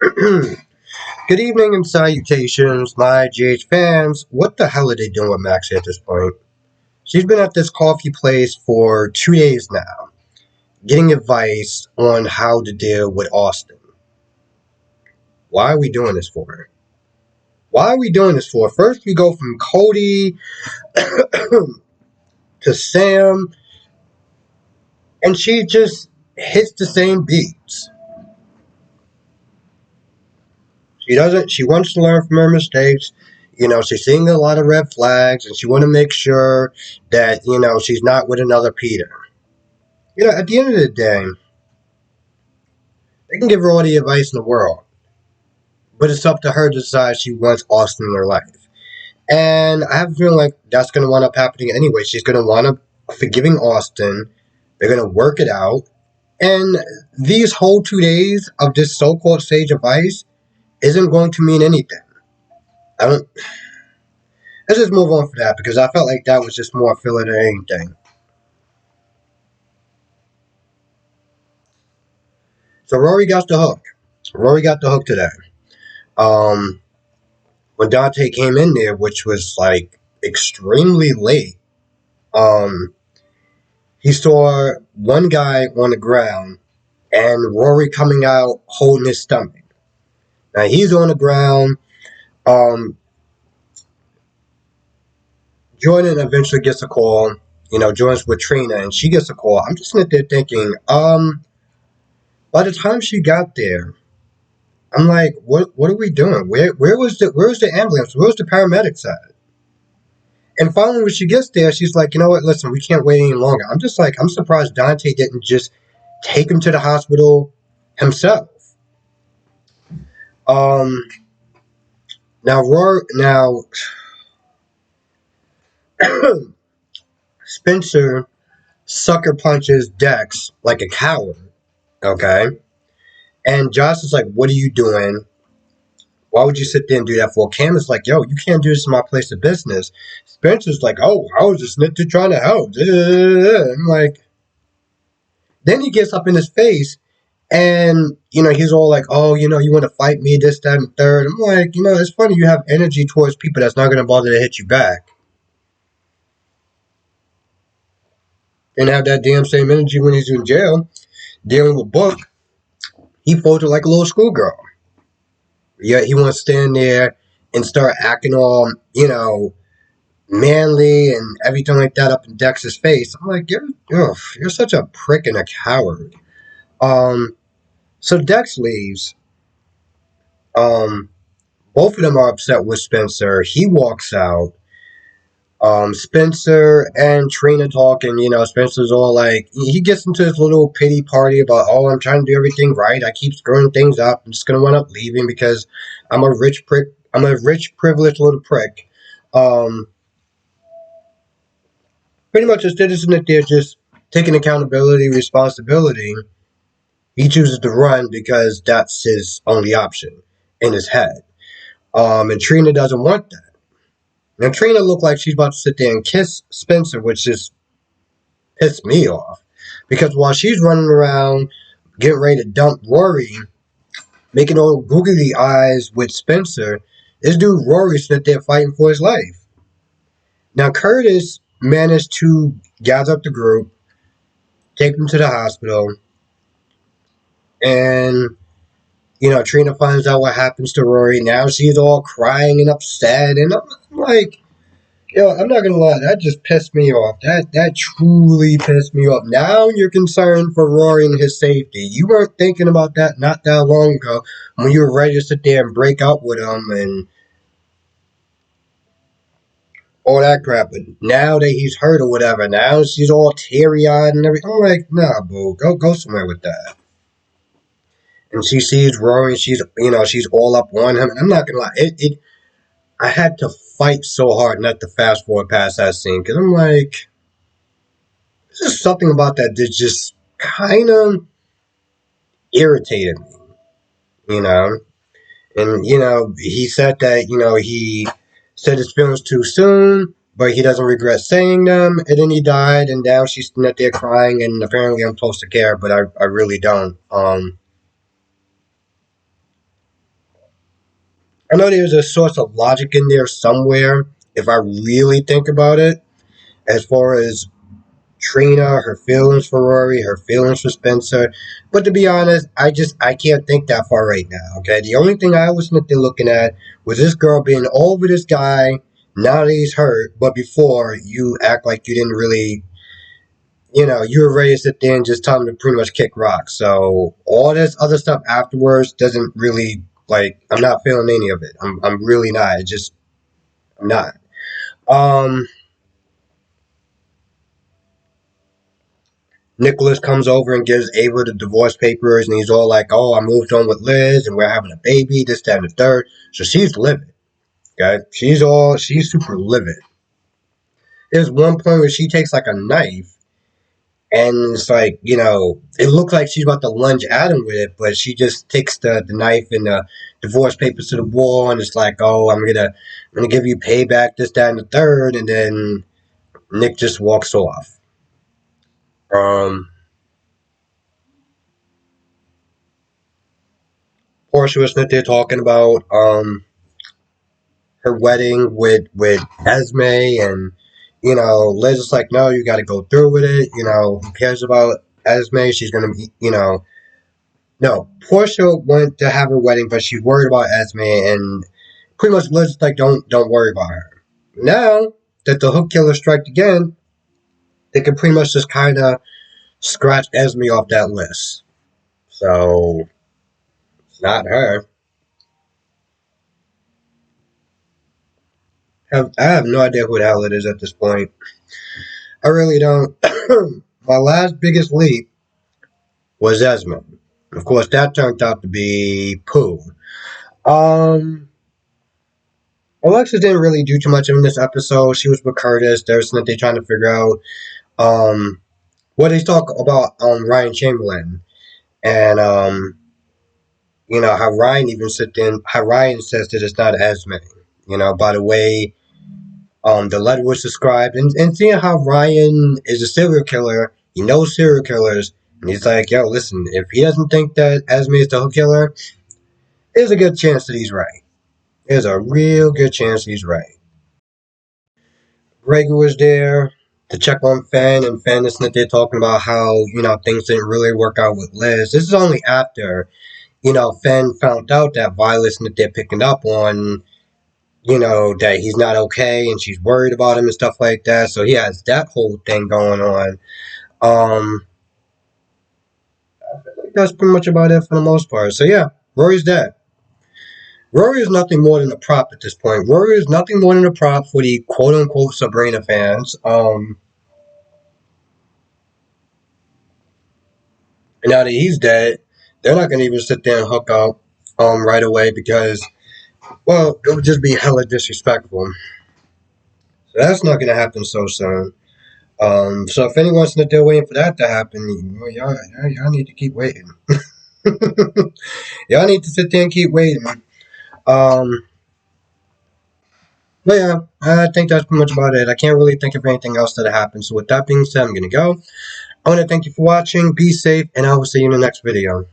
Good evening and salutations, my GH fans. What the hell are they doing with Maxie at this point? She's been at this coffee place for 2 days now, getting advice on how to deal with Austin. Why are we doing this for her? Why are we doing this for? First, we go from Cody to Sam, and she just hits the same beats. She wants to learn from her mistakes. She's seeing a lot of red flags, and she want to make sure that, she's not with another Peter. At the end of the day, they can give her all the advice in the world, but it's up to her to decide she wants Austin in her life. And I have a feeling like that's going to wind up happening anyway. She's going to wind up forgiving Austin. They're going to work it out. And these whole 2 days of this so-called sage advice isn't going to mean anything. I don't. Let's just move on for that because I felt like that was just more filler than anything. So Rory got the hook. Rory got the hook today. When Dante came in there, which was like extremely late, he saw one guy on the ground and Rory coming out holding his stomach. Now he's on the ground. Jordan eventually gets a call. Jordan's with Trina and she gets a call. I'm just sitting there thinking, by the time she got there, I'm like, what are we doing? Where was the ambulance? Where was the paramedics at? And finally, when she gets there, she's like, you know what? Listen, we can't wait any longer. I'm just like, I'm surprised Dante didn't just take him to the hospital himself. Now, Spencer sucker punches Dex like a coward. Okay, and Josh is like, what are you doing? Why would you sit there and do that for? Cam is like, yo, you can't do this in my place of business. Spencer's like, oh, I was just trying to help. I'm like, then he gets up in his face and, he's all like, oh, you want to fight me, this, that, and third. I'm like, it's funny you have energy towards people that's not going to bother to hit you back. And have that damn same energy when he's in jail, dealing with Book. He folded like a little schoolgirl. Yeah, he wants to stand there and start acting all, manly and everything like that up in Dex's face. I'm like, you're such a prick and a coward. So Dex leaves. Both of them are upset with Spencer. He walks out. Spencer and Trina talking, Spencer's all like, he gets into his little pity party about, oh, I'm trying to do everything right. I keep screwing things up. I'm just going to wind up leaving because I'm a rich prick. I'm a rich, privileged little prick. Pretty much instead of sitting there just taking accountability, responsibility, he chooses to run because that's his only option in his head. And Trina doesn't want that. Now, Trina looked like she's about to sit there and kiss Spencer, which just pissed me off. Because while she's running around getting ready to dump Rory, making all googly eyes with Spencer, this dude Rory sitting there fighting for his life. Now, Curtis managed to gather up the group, take them to the hospital, and Trina finds out what happens to Rory. Now she's all crying and upset, and I'm like, I'm not gonna lie, that just pissed me off. That truly pissed me off. Now you're concerned for Rory and his safety. You weren't thinking about that not that long ago when you were ready to sit there and break up with him and all that crap. But now that he's hurt or whatever, now she's all teary-eyed and everything. I'm like, nah, boo, go somewhere with that. And she sees Rory, and she's all up on him. And I'm not gonna lie, I had to fight so hard not to fast forward past that scene because I'm like, there's just something about that just kind of irritated me, And he said that he said his feelings too soon, but he doesn't regret saying them. And then he died, and now she's sitting there crying. And apparently, I'm supposed to care, but I really don't. I know there's a source of logic in there somewhere, if I really think about it, as far as Trina, her feelings for Rory, her feelings for Spencer. But to be honest, I can't think that far right now. Okay, the only thing I was looking at was this girl being over this guy. Now that he's hurt, but before you act like you didn't really, you were ready to sit there and just tell him to pretty much kick rocks. So all this other stuff afterwards doesn't really like. I'm not feeling any of it. I'm really not. I'm not. Um, Nicholas comes over and gives Ava the divorce papers, and he's all like, "Oh, I moved on with Liz, and we're having a baby, this, that, and the third." So she's livid. Okay, she's super livid. There's one point where she takes like a knife, and it's like, it looks like she's about to lunge at him with it, but she just takes the knife and the divorce papers to the wall, and it's like, "Oh, I'm gonna give you payback, this, that, and the third," and then Nick just walks off. Um, Portia was there talking about her wedding with Esme, and Liz is like, "No, you got to go through with it. Who cares about Esme? She's gonna be, no." Portia went to have her wedding, but she's worried about Esme, and pretty much Liz is like, "Don't worry about her." Now that the hook killer striked again, they can pretty much just kind of scratch Esme off that list. So it's not her. I have no idea who the hell it is at this point. I really don't. My last biggest leap was Esme. Of course, that turned out to be Pooh. Um, Alexis didn't really do too much in this episode. She was with Curtis. There's something trying to figure out. Um, what they talk about Ryan Chamberlain, and how Ryan even how Ryan says that it's not Esme. By the way the letter was described, and seeing how Ryan is a serial killer, he knows serial killers, and he's like, "Yo, listen, if he doesn't think that Esme is the hook killer, there's a good chance that he's right. There's a real good chance he's right." Gregor was there to check on Finn, and Finn is there talking about how, things didn't really work out with Liz. This is only after, Finn found out that Violet's that they're picking up on, that he's not okay and she's worried about him and stuff like that. So he has that whole thing going on. I feel like that's pretty much about it for the most part. So yeah, Rory's dead. Rory is nothing more than a prop at this point. Rory is nothing more than a prop for the quote unquote Sabrina fans. And now that he's dead, they're not gonna even sit there and hook up right away because, well, it would just be hella disrespectful. So that's not gonna happen so soon. So if anyone's not there waiting for that to happen, well, y'all need to keep waiting. Y'all need to sit there and keep waiting. Um, but yeah, I think that's pretty much about it. I can't really think of anything else that happened. So with that being said, I'm gonna go. I want to thank you for watching. Be safe, and I will see you in the next video.